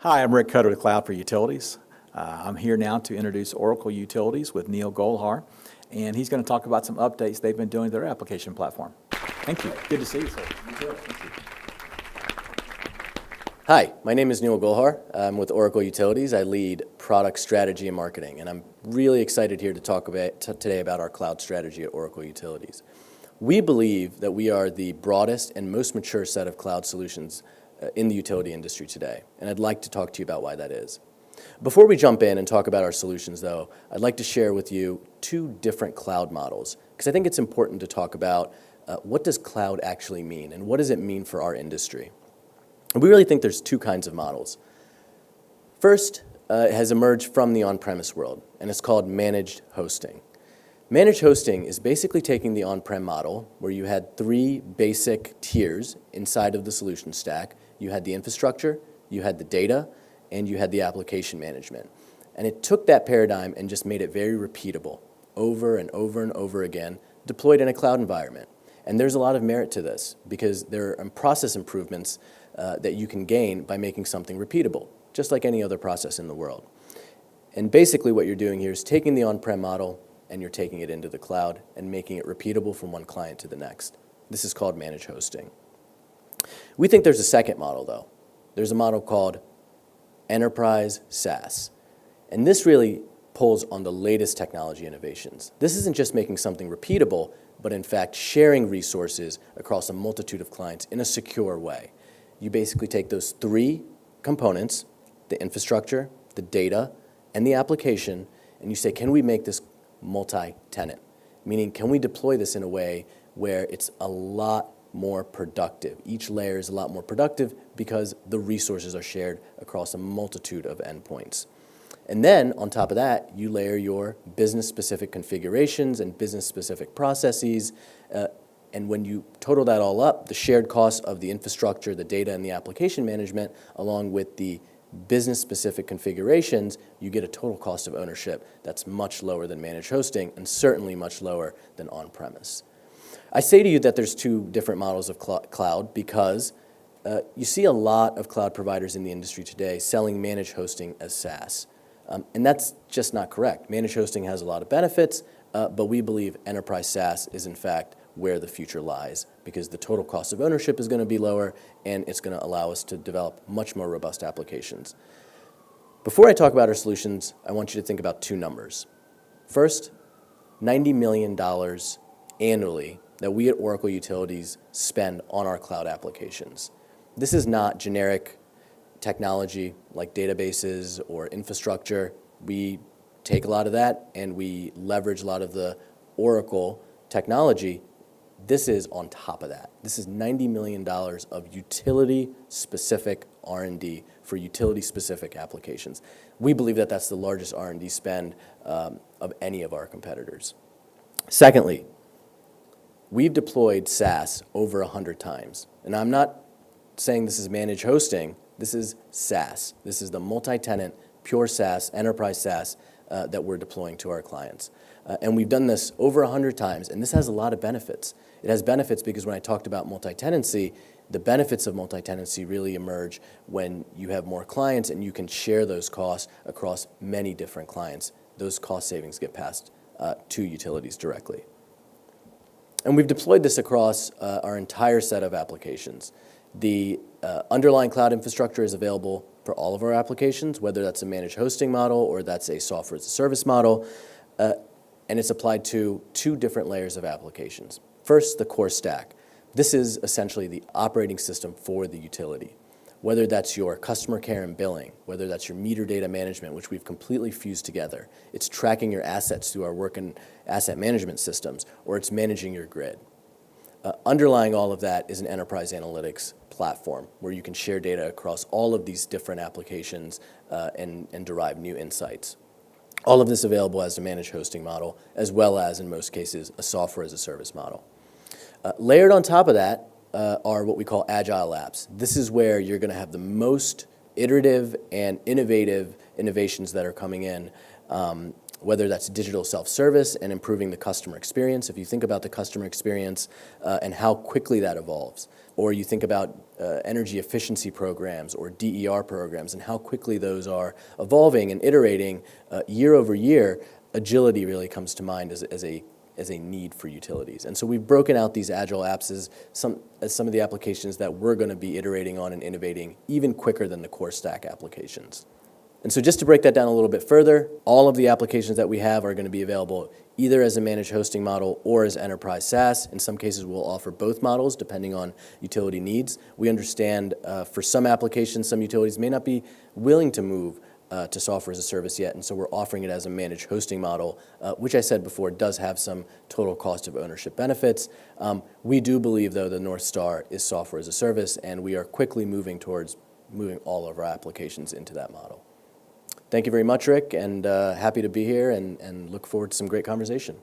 Hi, I'm Rick Cutter with Cloud for Utilities. I'm here now to introduce Oracle Utilities with Neil Golhar, and he's going to talk about some updates they've been doing to their application platform. Thank you. Good to see you, sir. Thank you. Hi, my name is Neil Golhar. I'm with Oracle Utilities. I lead product strategy and marketing, and I'm really excited here to talk today about our cloud strategy at Oracle Utilities. We believe that we are the broadest and most mature set of cloud solutions in the utility industry today, and I'd like to talk to you about why that is. Before we jump in and talk about our solutions, though, I'd like to share with you two different cloud models, because I think it's important to talk about what does cloud actually mean, and what does it mean for our industry. And we really think there's two kinds of models. First, it has emerged from the on-premise world, and it's called managed hosting. Managed hosting is basically taking the on-prem model, where you had three basic tiers inside of the solution stack. You had the infrastructure, you had the data, and you had the application management. And it took that paradigm and just made it very repeatable, over and over and over again, deployed in a cloud environment. And there's a lot of merit to this, because there are process improvements that you can gain by making something repeatable, just like any other process in the world. And basically what you're doing here is taking the on-prem model and you're taking it into the cloud and making it repeatable from one client to the next. This is called managed hosting. We think there's a second model, though. There's a model called enterprise SaaS. And this really pulls on the latest technology innovations. This isn't just making something repeatable, but in fact sharing resources across a multitude of clients in a secure way. You basically take those three components, the infrastructure, the data, and the application, and you say, can we make this multi-tenant? Meaning, can we deploy this in a way where it's a lot more productive? Each layer is a lot more productive because the resources are shared across a multitude of endpoints. And then, on top of that, you layer your business-specific configurations and business-specific processes. And when you total that all up, the shared costs of the infrastructure, the data, and the application management, along with the business-specific configurations, you get a total cost of ownership that's much lower than managed hosting and certainly much lower than on-premise. I say to you that there's two different models of cloud because you see a lot of cloud providers in the industry today selling managed hosting as SaaS. And that's just not correct. Managed hosting has a lot of benefits, but we believe enterprise SaaS is in fact where the future lies, because the total cost of ownership is going to be lower and it's going to allow us to develop much more robust applications. Before I talk about our solutions, I want you to think about two numbers. First, $90 million annually that we at Oracle Utilities spend on our cloud applications. This is not generic technology like databases or infrastructure. We take a lot of that and we leverage a lot of the Oracle technology. This is on top of that. This is $90 million of utility-specific R&D for utility-specific applications. We believe that that's the largest R&D spend of any of our competitors. Secondly, we've deployed SaaS over 100 times. And I'm not saying this is managed hosting. This is SaaS. This is the multi-tenant, pure SaaS, enterprise SaaS that we're deploying to our clients. And we've done this over 100 times, and this has a lot of benefits. It has benefits because when I talked about multi-tenancy, the benefits of multi-tenancy really emerge when you have more clients and you can share those costs across many different clients. Those cost savings get passed to utilities directly. And we've deployed this across our entire set of applications. The underlying cloud infrastructure is available for all of our applications, whether that's a managed hosting model or that's a software as a service model. And it's applied to two different layers of applications. First, the core stack. This is essentially the operating system for the utility. Whether that's your customer care and billing, whether that's your meter data management, which we've completely fused together. It's tracking your assets through our work and asset management systems, or it's managing your grid. Underlying all of that is an enterprise analytics platform where you can share data across all of these different applications and derive new insights. All of this available as a managed hosting model, as well as, in most cases, a software as a service model. Layered on top of that are what we call Agile Apps. This is where you're going to have the most iterative and innovative innovations that are coming in whether that's digital self-service and improving the customer experience. If you think about the customer experience and how quickly that evolves, or you think about energy efficiency programs or DER programs and how quickly those are evolving and iterating year over year, agility really comes to mind as a need for utilities. And so we've broken out these Agile Apps as some of the applications that we're going to be iterating on and innovating even quicker than the core stack applications. And so just to break that down a little bit further, all of the applications that we have are going to be available either as a managed hosting model or as enterprise SaaS. In some cases, we'll offer both models depending on utility needs. We understand for some applications, some utilities may not be willing to move to software as a service yet, and so we're offering it as a managed hosting model, which I said before does have some total cost of ownership benefits. We do believe, though, the North Star is software as a service, and we are quickly moving towards moving all of our applications into that model. Thank you very much, Rick, and happy to be here and look forward to some great conversation.